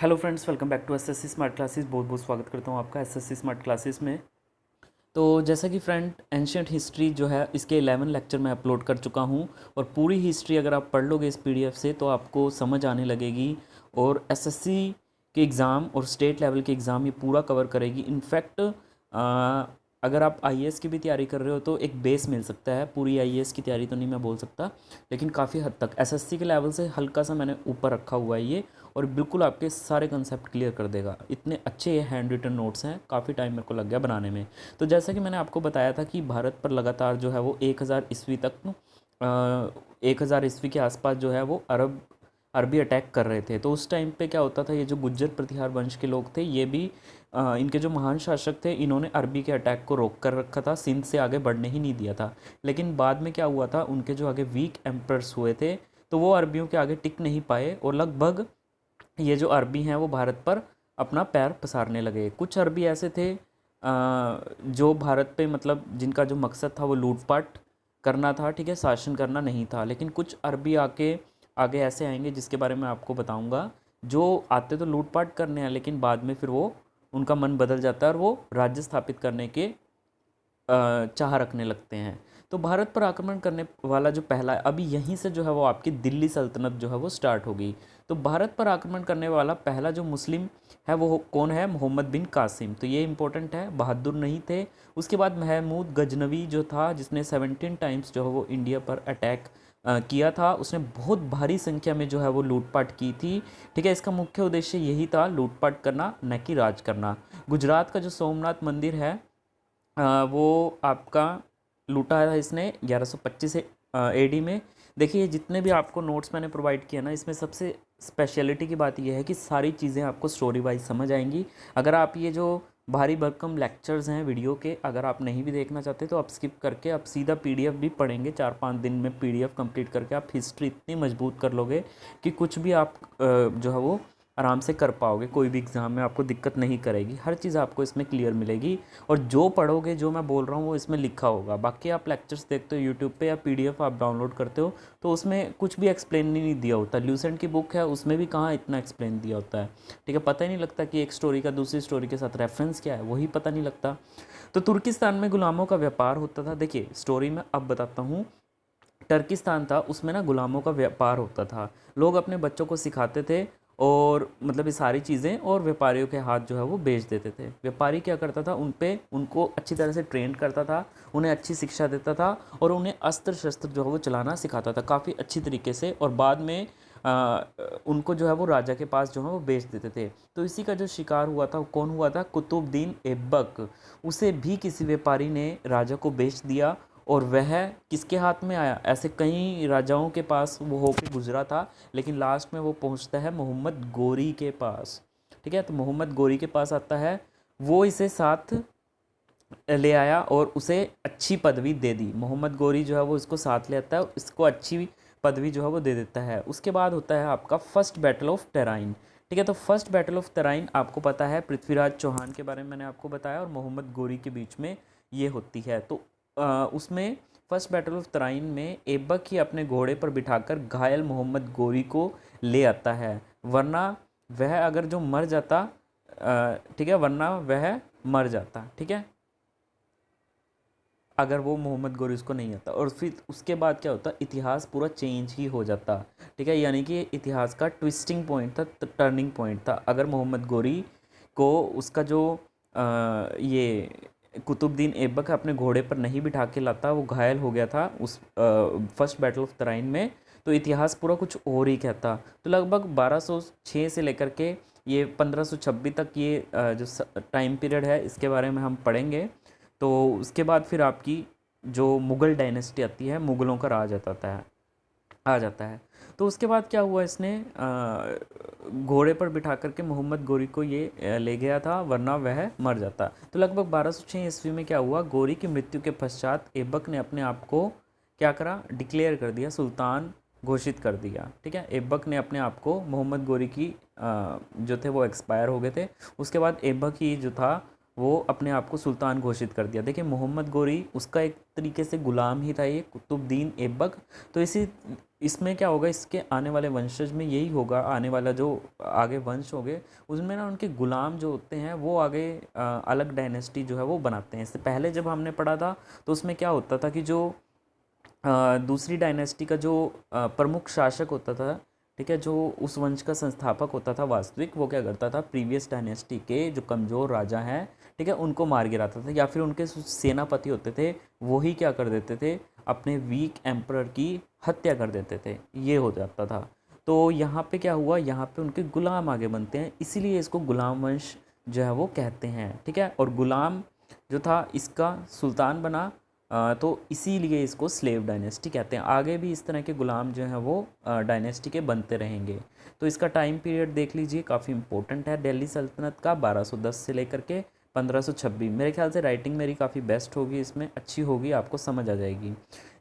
Hello friends, welcome back to SSC smart classes. बहुत बहुत स्वागत करता हूँ आपका एसएससी स्मार्ट क्लासेस में। तो जैसा कि फ्रेंड, एंशियंट हिस्ट्री जो है इसके 11 लेक्चर मैं अपलोड कर चुका हूँ और पूरी हिस्ट्री अगर आप पढ़ लोगे इस पीडीएफ से तो आपको समझ आने लगेगी और एसएससी के एग्ज़ाम और स्टेट लेवल के एग्ज़ाम ये पूरा कवर करेगी। इनफैक्ट अगर आप आईएएस की भी तैयारी कर रहे हो तो एक बेस मिल सकता है। पूरी आईएएस की तैयारी तो नहीं मैं बोल सकता, लेकिन काफ़ी हद तक एसएससी के लेवल से हल्का सा मैंने ऊपर रखा हुआ है ये, और बिल्कुल आपके सारे कंसेप्ट क्लियर कर देगा। इतने अच्छे ये हैंड रिटन नोट्स हैं, काफ़ी टाइम मेरे को लग गया बनाने में। तो जैसा कि मैंने आपको बताया था कि भारत पर लगातार जो है वो 1000 ईस्वी तक 1000 ईस्वी के आसपास जो है वो अरबी अटैक कर रहे थे। तो उस टाइम पे क्या होता था, ये जो गुज्जर प्रतिहार वंश के लोग थे ये भी इनके जो महान शासक थे इन्होंने अरबी के अटैक को रोक कर रखा था, सिंध से आगे बढ़ने ही नहीं दिया था। लेकिन बाद में क्या हुआ था, उनके जो आगे वीक एम्पर्स हुए थे तो वो अरबियों के आगे टिक नहीं पाए और लगभग ये जो अरबी हैं वो भारत पर अपना पैर पसारने लगे। कुछ अरबी ऐसे थे जो भारत पे मतलब जिनका जो मकसद था वो लूटपाट करना था, ठीक है, शासन करना नहीं था। लेकिन कुछ अरबी आगे ऐसे आएंगे जिसके बारे में आपको बताऊंगा, जो आते तो लूटपाट करने हैं लेकिन बाद में फिर वो उनका मन बदल जाता है और वो राज्य स्थापित करने के चाह रखने लगते हैं। तो भारत पर आक्रमण करने वाला जो पहला, अभी यहीं से जो है वो आपकी दिल्ली सल्तनत जो है वो स्टार्ट होगी। तो भारत पर आक्रमण करने वाला पहला जो मुस्लिम है वो कौन है? मोहम्मद बिन कासिम। तो ये इंपॉर्टेंट है, बहादुर नहीं थे। उसके बाद महमूद गजनवी जो था, जिसने 17 टाइम्स जो है वो इंडिया पर अटैक किया था। उसने बहुत भारी संख्या में जो है वो लूटपाट की थी, ठीक है। इसका मुख्य उद्देश्य यही था, लूटपाट करना, न कि राज करना। गुजरात का जो सोमनाथ मंदिर है वो आपका लूटा था इसने 1125 एडी में। देखिए, जितने भी आपको नोट्स मैंने प्रोवाइड किया ना, इसमें सबसे स्पेशलिटी की बात यह है कि सारी चीज़ें आपको स्टोरी वाइज समझ आएंगी। अगर आप ये जो भारी भरकम लेक्चर्स हैं वीडियो के, अगर आप नहीं भी देखना चाहते तो आप स्किप करके आप सीधा पीडीएफ भी पढ़ेंगे। 4-5 दिन में पीडीएफ कंप्लीट करके आप हिस्ट्री इतनी मजबूत कर लोगे कि कुछ भी आप जो है वो आराम से कर पाओगे। कोई भी एग्ज़ाम में आपको दिक्कत नहीं करेगी, हर चीज़ आपको इसमें क्लियर मिलेगी। और जो पढ़ोगे, जो मैं बोल रहा हूँ वो इसमें लिखा होगा। बाकी आप लेक्चर्स देखते हो यूट्यूब पे या पीडीएफ आप डाउनलोड करते हो तो उसमें कुछ भी एक्सप्लेन नहीं दिया होता। ल्यूसेंट की बुक है उसमें भी कहाँ इतना एक्सप्लेन दिया होता है, ठीक है। पता ही नहीं लगता कि एक स्टोरी का दूसरी स्टोरी के साथ रेफरेंस क्या है, वही पता नहीं लगता। तो तुर्किस्तान में गुलामों का व्यापार होता था। देखिए, स्टोरी में अब बताता हूँ। टर्किस्तान था, उसमें ना गुलामों का व्यापार होता था। लोग अपने बच्चों को सिखाते थे और मतलब ये सारी चीज़ें, और व्यापारियों के हाथ जो है वो बेच देते थे। व्यापारी क्या करता था, उनको अच्छी तरह से ट्रेन करता था, उन्हें अच्छी शिक्षा देता था और उन्हें अस्त्र शस्त्र जो है वो चलाना सिखाता था काफ़ी अच्छी तरीके से। और बाद में उनको जो है वो राजा के पास जो है वो बेच देते थे। तो इसी का जो शिकार हुआ था, कौन हुआ था? कुतुबुद्दीन ऐबक। उसे भी किसी व्यापारी ने राजा को बेच दिया और वह किसके हाथ में आया? ऐसे कई राजाओं के पास वो होके गुजरा था, लेकिन लास्ट में वो पहुंचता है मोहम्मद गोरी के पास, ठीक है। तो मोहम्मद गोरी के पास आता है, वो इसे साथ ले आया और उसे अच्छी पदवी दे दी। मोहम्मद गोरी जो है वो इसको साथ ले आता है, इसको अच्छी पदवी जो है वो दे देता है। उसके बाद होता है आपका फर्स्ट बैटल ऑफ टेराइन, ठीक है। तो फर्स्ट बैटल ऑफ टेराइन आपको पता है, पृथ्वीराज चौहान के बारे में मैंने आपको बताया और मोहम्मद गोरी के बीच में ये होती है। तो उसमें फर्स्ट बैटल ऑफ तराइन में ऐबक ही अपने घोड़े पर बिठाकर घायल मोहम्मद गोरी को ले आता है, वरना वह अगर जो मर जाता, ठीक है, वरना वह मर जाता, ठीक है, अगर वो मोहम्मद गोरी उसको नहीं आता। और फिर उसके बाद क्या होता, इतिहास पूरा चेंज ही हो जाता, ठीक है। यानी कि इतिहास का ट्विस्टिंग पॉइंट था, टर्निंग पॉइंट था। अगर मोहम्मद गोरी को उसका जो ये कुतुबुद्दीन ऐबक अपने घोड़े पर नहीं बिठा के लाता, वो घायल हो गया था उस फर्स्ट बैटल ऑफ तराइन में, तो इतिहास पूरा कुछ और ही कहता। तो लगभग 1206 से लेकर के ये 1526 तक ये जो टाइम पीरियड है इसके बारे में हम पढ़ेंगे। तो उसके बाद फिर आपकी जो मुग़ल डायनेस्टी आती है, मुग़लों का राज आ जाता है। तो उसके बाद क्या हुआ, इसने घोड़े पर बिठा करके मोहम्मद गोरी को ये ले गया था, वरना वह मर जाता। तो लगभग 1206 ईस्वी में क्या हुआ, गोरी की मृत्यु के पश्चात ऐबक ने अपने आप को क्या करा, डिक्लेयर कर दिया, सुल्तान घोषित कर दिया, ठीक है। ऐबक ने अपने आप को, मोहम्मद गोरी की जो थे वो एक्सपायर हो गए थे, उसके बाद ऐबक ही जो था वो अपने आप को सुल्तान घोषित कर दिया। देखिए, मोहम्मद गोरी उसका एक तरीके से गुलाम ही था, ये कुतुबुद्दीन ऐबक। तो इसमें क्या होगा, इसके आने वाले वंशज में यही होगा, आने वाला जो आगे वंश होंगे उसमें ना उनके गुलाम जो होते हैं वो आगे अलग डायनेस्टी जो है वो बनाते हैं। इससे पहले जब हमने पढ़ा था तो उसमें क्या होता था कि जो दूसरी डायनेस्टी का जो प्रमुख शासक होता था, ठीक है, जो उस वंश का संस्थापक होता था वास्तविक, वो क्या करता था, प्रीवियस डायनेस्टी के जो कमज़ोर राजा हैं, ठीक है, उनको मार गिराता था, या फिर उनके सेनापति होते थे वही क्या कर देते थे, अपने वीक एम्परर की हत्या कर देते थे, ये हो जाता था। तो यहाँ पे क्या हुआ, यहाँ पे उनके गुलाम आगे बनते हैं, इसीलिए इसको गुलाम वंश जो है वो कहते हैं, ठीक है। और गुलाम जो था इसका सुल्तान बना, तो इसीलिए इसको स्लेव डायनेस्टी कहते हैं। आगे भी इस तरह के गुलाम जो हैं वो डायनेस्टी के बनते रहेंगे। तो इसका टाइम पीरियड देख लीजिए, काफ़ी इंपॉर्टेंट है। दिल्ली सल्तनत का 1210 से लेकर के 1526। मेरे ख्याल से राइटिंग मेरी काफ़ी बेस्ट होगी, इसमें अच्छी होगी, आपको समझ आ जाएगी।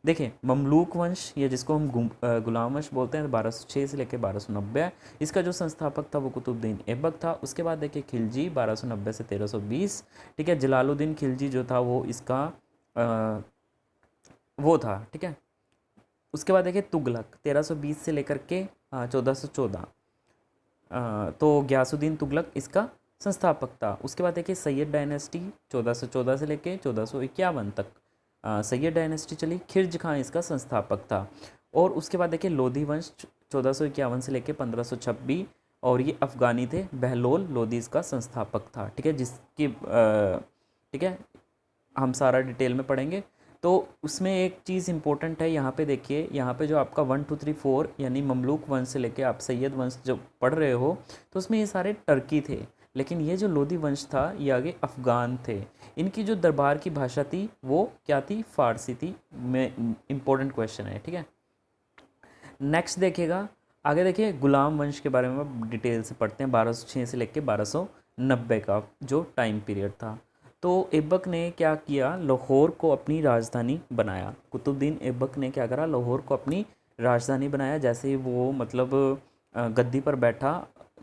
देखिए ममलूक वंश, या जिसको हम गुलाम वंश बोलते हैं, 1206 से लेकर 1290 है। इसका जो संस्थापक था वो कुतुबुद्दीन ऐबक था। उसके बाद देखिए खिलजी 1290 से 1320, ठीक है। जलालुद्दीन खिलजी जो था वो इसका वो था, ठीक है। उसके बाद देखिए तुगलक 1320 से लेकर के 1414, तो गयासुद्दीन तुगलक इसका संस्थापक था। उसके बाद देखिए सैयद डायनेस्टी 1414 से लेकर 1451 तक सैयद डायनेस्टी चली। खिर्ज खां इसका संस्थापक था। और उसके बाद देखिए लोधी वंश 1451 से लेकर 1526, और ये अफ़गानी थे। बहलोल लोधी इसका संस्थापक था, ठीक है, जिसकी ठीक है हम सारा डिटेल में पढ़ेंगे। तो उसमें एक चीज़ इंपॉर्टेंट है, यहाँ पे देखिए, यहाँ पे जो आपका 1 2 3 4 यानी ममलूक वंश से लेके आप सैयद वंश जो पढ़ रहे हो, तो उसमें ये सारे टर्की थे, लेकिन ये जो लोधी वंश था ये आगे अफ़गान थे। इनकी जो दरबार की भाषा थी वो क्या थी, फ़ारसी थी। में इम्पोर्टेंट क्वेश्चन है, ठीक है। नेक्स्ट देखिएगा, आगे देखिए गुलाम वंश के बारे में डिटेल से पढ़ते हैं। 1206 से लेकर 1290 का जो टाइम पीरियड था। तो ऐबक ने क्या किया, लाहौर को अपनी राजधानी बनाया। कुतुबुद्दीन ऐबक ने क्या करा, लाहौर को अपनी राजधानी बनाया। जैसे ही वो मतलब गद्दी पर बैठा,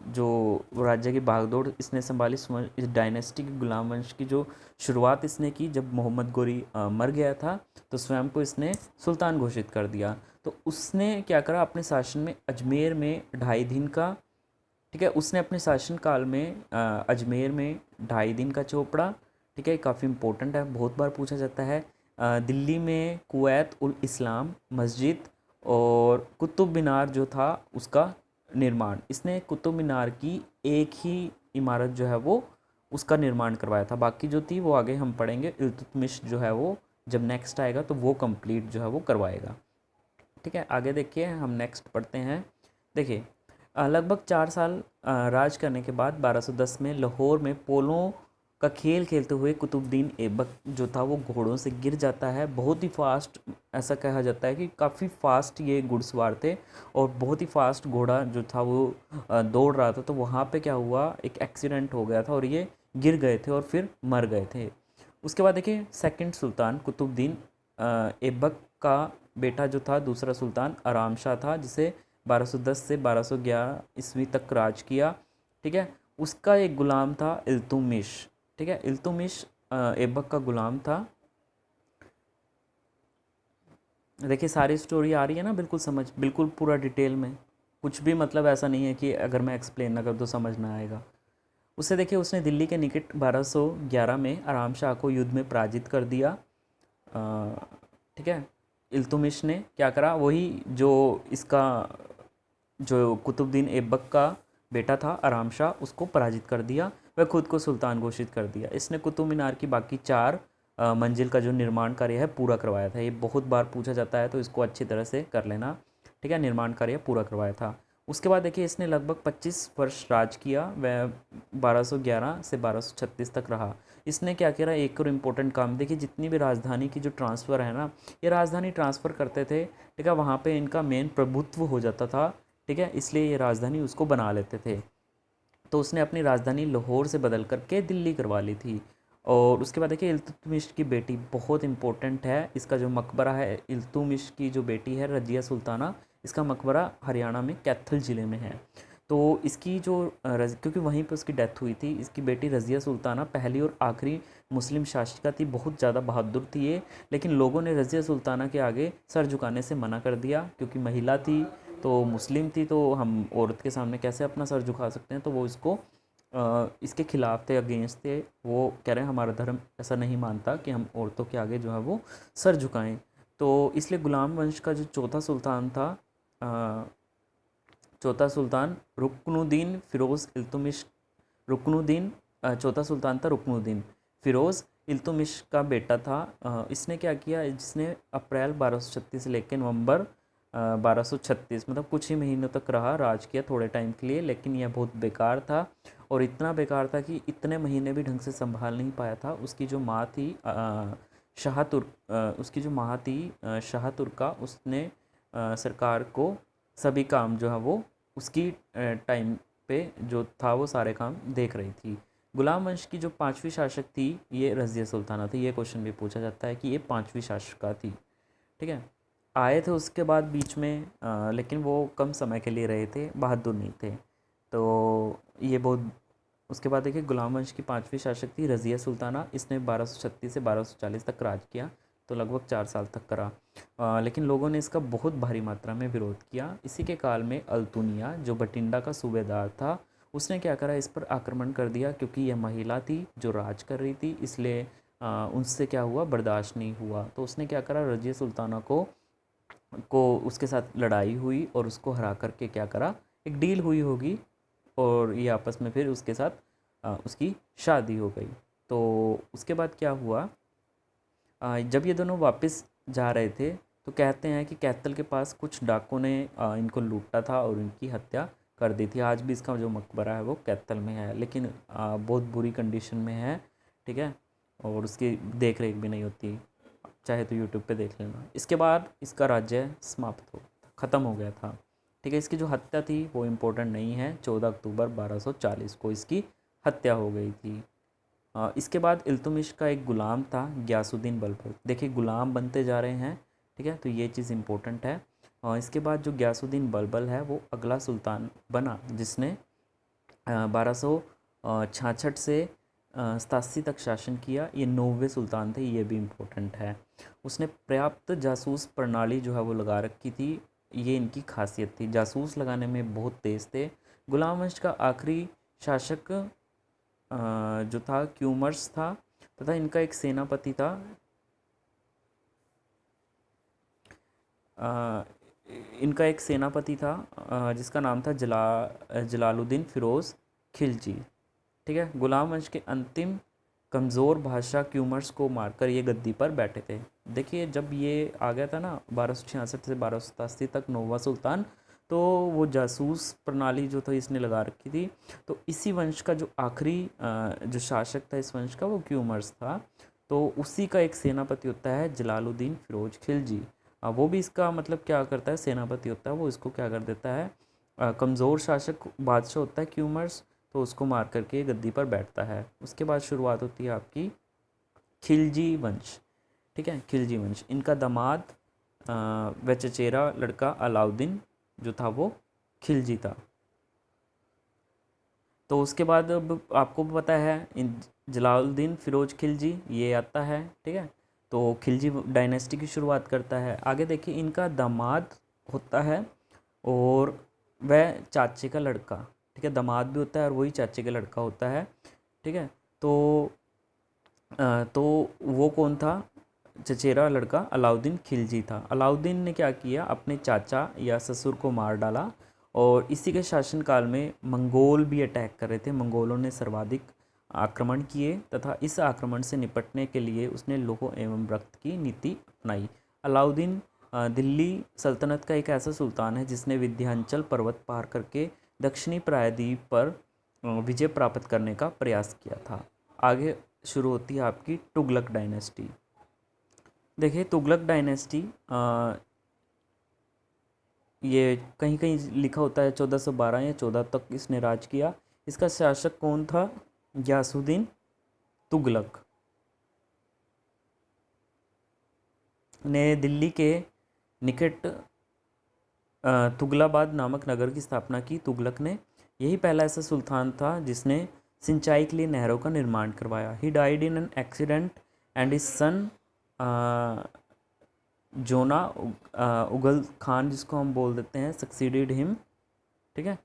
जो राज्य की भागदौड़ इसने संभाली, इस डायनेस्टी की गुलाम वंश की जो शुरुआत इसने की, जब मोहम्मद गोरी मर गया था तो स्वयं को इसने सुल्तान घोषित कर दिया। तो उसने क्या करा, अपने शासन में अजमेर में 2.5 दिन का, ठीक है, उसने अपने शासनकाल में अजमेर में 2.5 दिन का चौपड़ा, ठीक है, काफ़ी इंपॉर्टेंट है, बहुत बार पूछा जाता है। दिल्ली में कुवैत उल इस्लाम मस्जिद और कुतुब मीनार जो था उसका निर्माण, इसने कुतुब मीनार की एक ही इमारत जो है वो उसका निर्माण करवाया था। बाकी जो थी वो आगे हम पढ़ेंगे। इल्तुतमिश जो है वो जब नेक्स्ट आएगा तो वो कंप्लीट जो है वो करवाएगा, ठीक है। आगे देखिए, हम नेक्स्ट पढ़ते हैं। देखिए लगभग 4 साल राज करने के बाद 1210 में लाहौर में पोलों का खेल खेलते हुए कुतुबुद्दीन ऐबक जो था वो घोड़ों से गिर जाता है। बहुत ही फास्ट, ऐसा कहा जाता है कि काफ़ी फास्ट ये घुड़सवार थे, और बहुत ही फास्ट घोड़ा जो था वो दौड़ रहा था। तो वहाँ पे क्या हुआ, एक एक्सीडेंट हो गया था और ये गिर गए थे और फिर मर गए थे। उसके बाद देखिए सेकंड सुल्तान कुतुबुद्दीन ऐबक का बेटा जो था, दूसरा सुल्तान आराम शाह था, जिसे 1210 से 1211 ईस्वी तक राज किया, ठीक है। उसका एक गुलाम था इल्तुतमिश, ठीक है। इल्तुतमिश ऐबक का गुलाम था। देखिए सारी स्टोरी आ रही है ना, बिल्कुल समझ, बिल्कुल पूरा डिटेल में, कुछ भी मतलब ऐसा नहीं है कि अगर मैं एक्सप्लेन ना कर तो समझ ना आएगा। उससे देखिए उसने दिल्ली के निकट 1211 में आराम शाह को युद्ध में पराजित कर दिया, ठीक है। इल्तुतमिश ने क्या करा, वही जो इसका जो कुतुबुद्दीन ऐबक का बेटा था आराम शाह, उसको पराजित कर दिया। वह खुद को सुल्तान घोषित कर दिया। इसने कुतुब मीनार की बाकी 4 मंजिल का जो निर्माण कार्य है पूरा करवाया था। ये बहुत बार पूछा जाता है तो इसको अच्छी तरह से कर लेना, ठीक है। निर्माण कार्य पूरा करवाया था। उसके बाद देखिए इसने लगभग 25 वर्ष राज किया। वह 1211 से 1236 तक रहा। इसने क्या किया, एक और इम्पोर्टेंट काम, देखिए जितनी भी राजधानी की जो ट्रांसफ़र है ना, ये राजधानी ट्रांसफ़र करते थे, ठीक है, वहाँ पे इनका मेन प्रभुत्व हो जाता था, ठीक है, इसलिए ये राजधानी उसको बना लेते थे। तो उसने अपनी राजधानी लाहौर से बदल करके दिल्ली करवा ली थी। और उसके बाद देखिए इल्तुतमिश की बेटी, बहुत इंपॉर्टेंट है, इसका जो मकबरा है, इल्तुतमिश की जो बेटी है रजिया सुल्ताना, इसका मकबरा हरियाणा में कैथल ज़िले में है। तो इसकी जो क्योंकि वहीं पे उसकी डेथ हुई थी, इसकी बेटी रज़िया सुल्ताना पहली और आखिरी मुस्लिम शासिका थी। बहुत ज़्यादा बहादुर थी ये, लेकिन लोगों ने रज़िया सुल्ताना के आगे सर झुकाने से मना कर दिया, क्योंकि महिला थी, तो मुस्लिम थी, तो हम औरत के सामने कैसे अपना सर झुका सकते हैं। तो वो इसको इसके खिलाफ थे, अगेंस्ट थे। वो कह रहे हैं हमारा धर्म ऐसा नहीं मानता कि हम औरतों के आगे जो है वो सर झुकाएं। तो इसलिए गुलाम वंश का जो चौथा सुल्तान था, चौथा सुल्तान रुकनुद्दीन फ़िरोज़ इल्तुतमिश, रुकनुद्दीन चौथा सुल्तान था रुकनुद्दीन फ़िरोज़ इल्तुतमिश का बेटा था। इसने क्या किया, जिसने अप्रैल 1236 से लेकर नवंबर 1236, मतलब कुछ ही महीनों तक रहा, राज किया थोड़े टाइम के लिए, लेकिन यह बहुत बेकार था। और इतना बेकार था कि इतने महीने भी ढंग से संभाल नहीं पाया था। उसकी जो माँ थी शाह तुर्क, उसकी जो माँ थी शाह तुर्का, उसने सरकार को सभी काम जो है वो उसकी टाइम पे जो था वो सारे काम देख रही थी। गुलाम वंश की जो पांचवी शासक थी ये रज़िया सुल्ताना थी। ये क्वेश्चन भी पूछा जाता है कि ये पांचवी शासका थी, ठीक है। आए थे उसके बाद बीच में, लेकिन वो कम समय के लिए रहे थे, बहादुर नहीं थे। तो ये बहुत, उसके बाद देखिए गुलाम वंश की पांचवी शासक थी रज़िया सुल्ताना। इसने 1236 से 1240 तक राज किया, तो लगभग 4 साल तक करा। लेकिन लोगों ने इसका बहुत भारी मात्रा में विरोध किया। इसी के काल में अल्तुनिया, जो बठिंडा का सूबेदार था, उसने क्या करा, इस पर आक्रमण कर दिया, क्योंकि यह महिला थी जो राज कर रही थी, इसलिए उनसे क्या हुआ, बर्दाश्त नहीं हुआ। तो उसने क्या करा, रज़िया सुल्ताना को उसके साथ लड़ाई हुई और उसको हरा करके क्या करा, एक डील हुई होगी, और ये आपस में फिर उसके साथ उसकी शादी हो गई। तो उसके बाद क्या हुआ, जब ये दोनों वापस जा रहे थे, तो कहते हैं कि कैथल के पास कुछ डाकुओं ने इनको लूटा था और इनकी हत्या कर दी थी। आज भी इसका जो मकबरा है वो कैथल में है, लेकिन बहुत बुरी कंडीशन में है, ठीक है, और उसकी देख रेख भी नहीं होती। चाहे तो यूट्यूब पे देख लेना। इसके बाद इसका राज्य समाप्त हो ख़त्म हो गया था, ठीक है। इसकी जो हत्या थी वो इम्पोर्टेंट नहीं है, 14 अक्टूबर 1240 को इसकी हत्या हो गई थी। इसके बाद इल्तुतमिश का एक ग़ुलाम था गियासुद्दीन बलबल। देखिए गुलाम बनते जा रहे हैं, ठीक है, तो ये चीज़ इम्पोर्टेंट है। इसके बाद जो गियासुद्दीन बलबल है वो अगला सुल्तान बना, जिसने 1266 से 87 तक शासन किया। ये 9वें सुल्तान थे, ये भी इम्पोर्टेंट है। उसने पर्याप्त जासूस प्रणाली जो है वो लगा रखी थी, ये इनकी खासियत थी, जासूस लगाने में बहुत तेज़ थे। गुलाम वंश का आखिरी शासक जो था क्यूमर्स था, तथा इनका एक सेनापति था, इनका एक सेनापति था जिसका नाम था जलालुद्दीन फ़िरोज़ खिलजी, ठीक है। गुलाम वंश के अंतिम कमज़ोर बादशाह क्यूमर्स को मारकर ये गद्दी पर बैठे थे। देखिए जब ये आ गया था ना 1266 से 1287 तक, नौवां सुल्तान, तो वो जासूस प्रणाली जो था इसने लगा रखी थी। तो इसी वंश का जो आखिरी जो शासक था इस वंश का, वो क्यूमर्स था। तो उसी का एक सेनापति होता है जलालुद्दीन फ़िरोज़ खिलजी। वो भी इसका मतलब क्या करता है, सेनापति होता है, वो इसको क्या कर देता है, कमज़ोर शासक बादशाह होता है क्यूमर्स, तो उसको मार करके गद्दी पर बैठता है। उसके बाद शुरुआत होती है आपकी खिलजी वंश, ठीक है। खिलजी वंश, इनका दामाद व चचेरा लड़का अलाउद्दीन जो था वो खिलजी था। तो उसके बाद अब आपको पता है इन जलालुद्दीन फ़िरोज़ खिलजी ये आता है, ठीक है। तो खिलजी डायनेस्टी की शुरुआत करता है। आगे देखिए इनका दामाद होता है और वह चाचे का लड़का, ठीक है, दामाद भी होता है और वही चाचे का लड़का होता है, ठीक है। तो तो वो कौन था, चचेरा लड़का अलाउद्दीन खिलजी था। अलाउद्दीन ने क्या किया, अपने चाचा या ससुर को मार डाला, और इसी के शासनकाल में मंगोल भी अटैक कर रहे थे। मंगोलों ने सर्वाधिक आक्रमण किए, तथा इस आक्रमण से निपटने के लिए उसने लोह एवं रक्त की नीति अपनाई। अलाउद्दीन दिल्ली सल्तनत का एक ऐसा सुल्तान है जिसने विंध्याचल पर्वत पार करके दक्षिणी प्रायद्वीप पर विजय प्राप्त करने का प्रयास किया था। आगे शुरू होती है आपकी तुगलक डायनेस्टी। देखिए तुगलक डायनेस्टी, ये कहीं कहीं लिखा होता है 1412 या 14 तक इसने राज किया। इसका शासक कौन था, गियासुद्दीन तुगलक ने दिल्ली के निकट तुगलाबाद नामक नगर की स्थापना की। तुगलक ने यही पहला ऐसा सुल्तान था जिसने सिंचाई के लिए नहरों का निर्माण करवाया। He died in an accident and his son Juna Ulugh Khan, जिसको हम बोल देते हैं, सक्सीडेड हिम। ठीक है।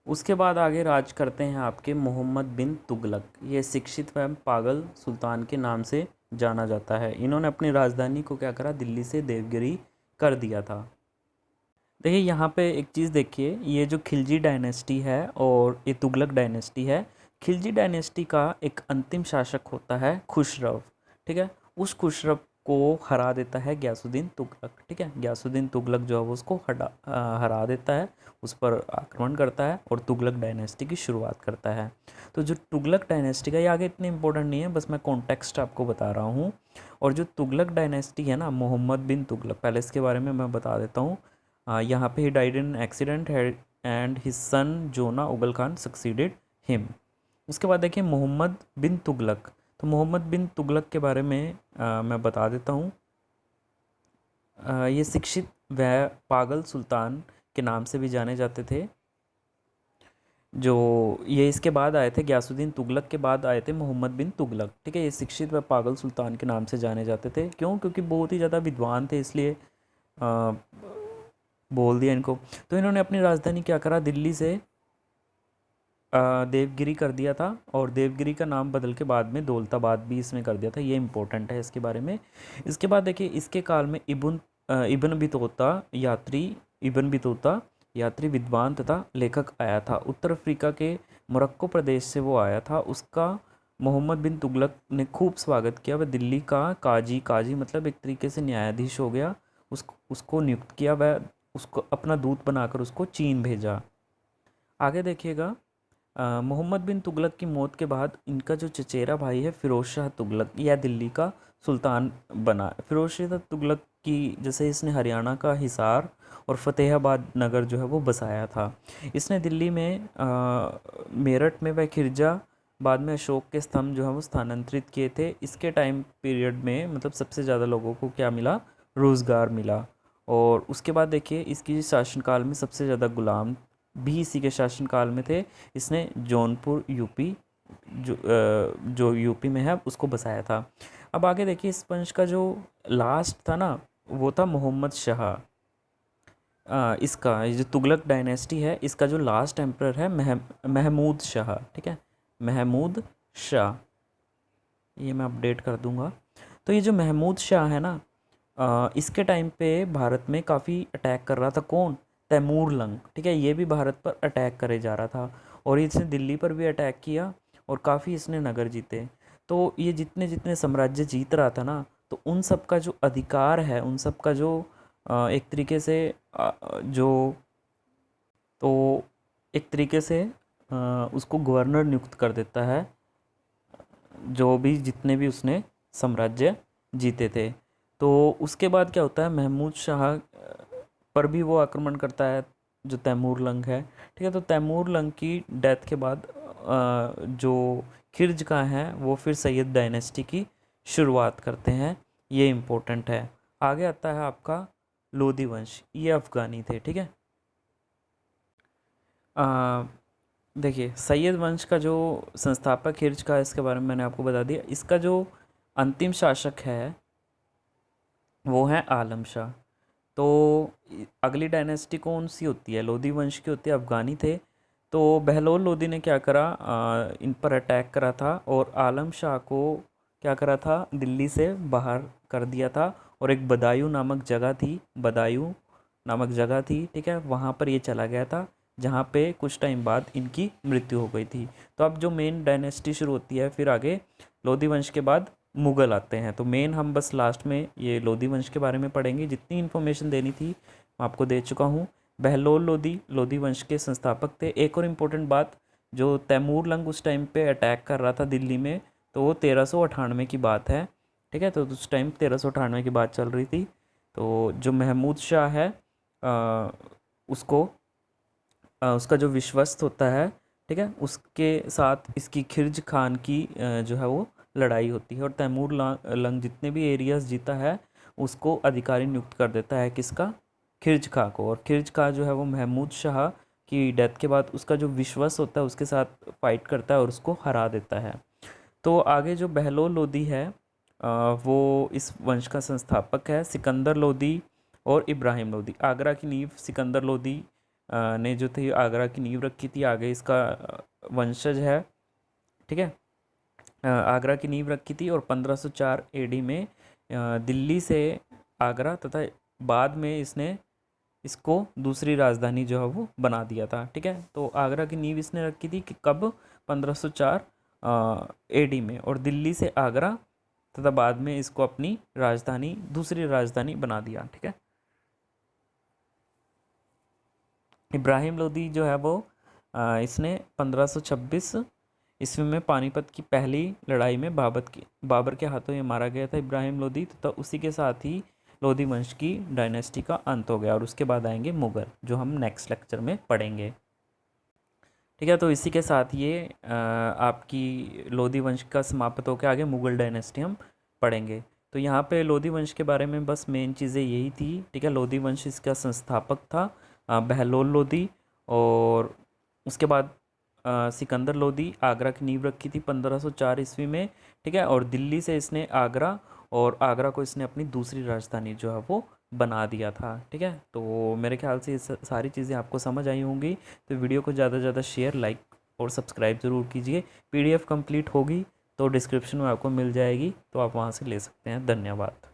उसके बाद आगे राज करते हैं आपके मोहम्मद बिन तुगलक। ये शिक्षित व पागल सुल्तान के नाम से जाना जाता है। इन्होंने अपनी राजधानी को क्या करा, दिल्ली से देवगिरी कर दिया था। देखिए यहाँ पे एक चीज़ देखिए, ये जो खिलजी डायनेस्टी है और ये तुगलक डायनेस्टी है। खिलजी डायनेस्टी का एक अंतिम शासक होता है खुसरव। ठीक है। उस खुसरव को हरा देता है गयासुद्दीन तुगलक। ठीक है। गयासुद्दीन तुगलक जो है वो उसको हरा देता है, उस पर आक्रमण करता है और तुगलक डायनेस्टी की शुरुआत करता है। तो जो तुगलक डायनेस्टी का, ये आगे इतनी इंपॉर्टेंट नहीं है, बस मैं कॉन्टेक्स्ट आपको बता रहा हूँ। और जो तुगलक डायनेस्टी है ना, मोहम्मद बिन तुगलक, पहले इसके बारे में मैं बता देता हूँ। यहाँ पे he died in accident and his son Juna Ulugh Khan succeeded him. उसके बाद देखिए मोहम्मद बिन तुगलक। तो मोहम्मद बिन तुगलक के बारे में मैं बता देता हूँ। ये शिक्षित व पागल सुल्तान के नाम से भी जाने जाते थे। जो ये इसके बाद आए थे, गयासुद्दीन तुगलक के बाद आए थे मोहम्मद बिन तुगलक। ठीक है। ये शिक्षित व पागल सुल्तान के नाम से जाने जाते थे। क्यों? क्योंकि बहुत ही ज़्यादा विद्वान थे, इसलिए बोल दिया इनको। तो इन्होंने अपनी राजधानी क्या करा, दिल्ली से देवगिरी कर दिया था, और देवगिरी का नाम बदल के बाद में दौलताबाद भी इसने कर दिया था। ये इंपॉर्टेंट है इसके बारे में। इसके बाद देखिए इसके काल में इब्न बितूता यात्री, विद्वान तथा लेखक आया था। उत्तर अफ्रीका के मोरक्को प्रदेश से वो आया था। उसका मोहम्मद बिन तुगलक ने खूब स्वागत किया। वह दिल्ली का काजी मतलब एक तरीके से न्यायाधीश हो गया, उसको नियुक्त किया। वह उसको अपना दूत बनाकर उसको चीन भेजा। आगे देखिएगा, मोहम्मद बिन तुगलक की मौत के बाद इनका जो चचेरा भाई है फिरोज शाह तुगलक, यह दिल्ली का सुल्तान बना। फिरोज शाह तुगलक की जैसे इसने हरियाणा का हिसार और फतेहाबाद नगर जो है वो बसाया था। इसने दिल्ली में मेरठ में व खिरजा, बाद में अशोक के स्तंभ जो है वो स्थानांतरित किए थे। इसके टाइम पीरियड में मतलब सबसे ज़्यादा लोगों को क्या मिला, रोज़गार मिला। और उसके बाद देखिए इसकी शासनकाल में सबसे ज़्यादा गुलाम भी इसी के शासनकाल में थे। इसने जौनपुर यूपी जो यूपी में है उसको बसाया था। अब आगे देखिए इस वंश का जो लास्ट था ना, वो था मोहम्मद शाह। इसका ये जो तुगलक डायनेस्टी है, इसका जो लास्ट एम्परर है महमूद शाह। ठीक है। महमूद शाह, ये मैं अपडेट कर दूंगा। तो ये जो महमूद शाह है ना, इसके टाइम पे भारत में काफ़ी अटैक कर रहा था। कौन? तैमूर लंग। ठीक है। ये भी भारत पर अटैक करे जा रहा था, और इसने दिल्ली पर भी अटैक किया और काफ़ी इसने नगर जीते। तो ये जितने जितने साम्राज्य जीत रहा था ना, तो उन सब का जो अधिकार है, उन सब का जो एक तरीके से जो तो एक तरीके से उसको गवर्नर नियुक्त कर देता है, जो भी जितने भी उसने साम्राज्य जीते थे। तो उसके बाद क्या होता है, महमूद शाह पर भी वो आक्रमण करता है, जो तैमूर लंग है। ठीक है। तो तैमूर लंग की डेथ के बाद जो खिर्ज का है वो फिर सैयद डायनेस्टी की शुरुआत करते हैं। ये इम्पोर्टेंट है। आगे आता है आपका लोधी वंश। ये अफ़गानी थे। ठीक है। देखिए सैयद वंश का जो संस्थापक खिर्ज का, इसके बारे में मैंने आपको बता दिया। इसका जो अंतिम शासक है वो है आलम शाह। तो अगली डायनेस्टी कौन सी होती है, लोधी वंश की होती है। अफ़गानी थे। तो बहलोल लोधी ने क्या करा, इन पर अटैक करा था और आलम शाह को क्या करा था, दिल्ली से बाहर कर दिया था। और एक बदायूं नामक जगह थी। ठीक है। वहाँ पर ये चला गया था, जहाँ पे कुछ टाइम बाद इनकी मृत्यु हो गई थी। तो अब जो मेन डायनेस्टी शुरू होती है, फिर आगे लोधी वंश के बाद मुग़ल आते हैं। तो मेन हम बस लास्ट में ये लोधी वंश के बारे में पढ़ेंगे। जितनी इन्फॉर्मेशन देनी थी मैं आपको दे चुका हूँ। बहलोल लोधी लोधी वंश के संस्थापक थे। एक और इम्पोर्टेंट बात, जो तैमूर लंग उस टाइम पे अटैक कर रहा था दिल्ली में, तो वो 1398 की बात है। ठीक है। तो उस टाइम 1398 की बात चल रही थी। तो जो महमूद शाह है उसको उसका जो विश्वस्त होता है, ठीक है, उसके साथ इसकी खिर्ज खान की जो है वो लड़ाई होती है। और तैमूर लंग जितने भी एरियाज़ जीता है उसको अधिकारी नियुक्त कर देता है, किसका? खिर्ज खां को। और खिर्ज खां जो है वो महमूद शाह की डेथ के बाद उसका जो विश्वास होता है उसके साथ फाइट करता है और उसको हरा देता है। तो आगे जो बहलोल लोदी है वो इस वंश का संस्थापक है। सिकंदर लोदी और इब्राहिम लोदी, आगरा की नींव सिकंदर लोदी ने जो थी आगरा की नींव रखी थी, आगे इसका वंशज है, ठीक है। आगरा की नींव रखी थी और 1504 एडी में दिल्ली से आगरा तथा बाद में इसने इसको दूसरी राजधानी जो है वो बना दिया था, ठीक है। तो आगरा की नींव इसने रखी थी कि कब? 1504 एडी में, और दिल्ली से आगरा तथा बाद में इसको अपनी राजधानी, दूसरी राजधानी बना दिया, ठीक है। इब्राहिम लोदी जो है वो इसने 1526 ईस्वी में पानीपत की पहली लड़ाई में बाबर के हाथों ये मारा गया था इब्राहिम लोदी, तथा उसी के साथ ही लोदी वंश की डायनेस्टी का अंत हो गया। और उसके बाद आएंगे मुग़ल, जो हम नेक्स्ट लेक्चर में पढ़ेंगे, ठीक है। तो इसी के साथ ये आपकी लोदी वंश का समाप्त होकर आगे मुग़ल डायनेस्टी हम पढ़ेंगे। तो यहाँ पे लोदी वंश के बारे में बस मेन चीज़ें यही थी, ठीक है। लोदी वंश इसका संस्थापक था बहलोल लोदी, और उसके बाद सिकंदर लोदी आगरा की नींव रखी थी 1504 ईस्वी में, ठीक है। और दिल्ली से इसने आगरा, और आगरा को इसने अपनी दूसरी राजधानी जो है वो बना दिया था, ठीक है। तो मेरे ख्याल से ये सारी चीज़ें आपको समझ आई होंगी। तो वीडियो को ज़्यादा से ज़्यादा शेयर, लाइक और सब्सक्राइब ज़रूर कीजिए। PDF कंप्लीट होगी तो डिस्क्रिप्शन में आपको मिल जाएगी, तो आप वहाँ से ले सकते हैं। धन्यवाद।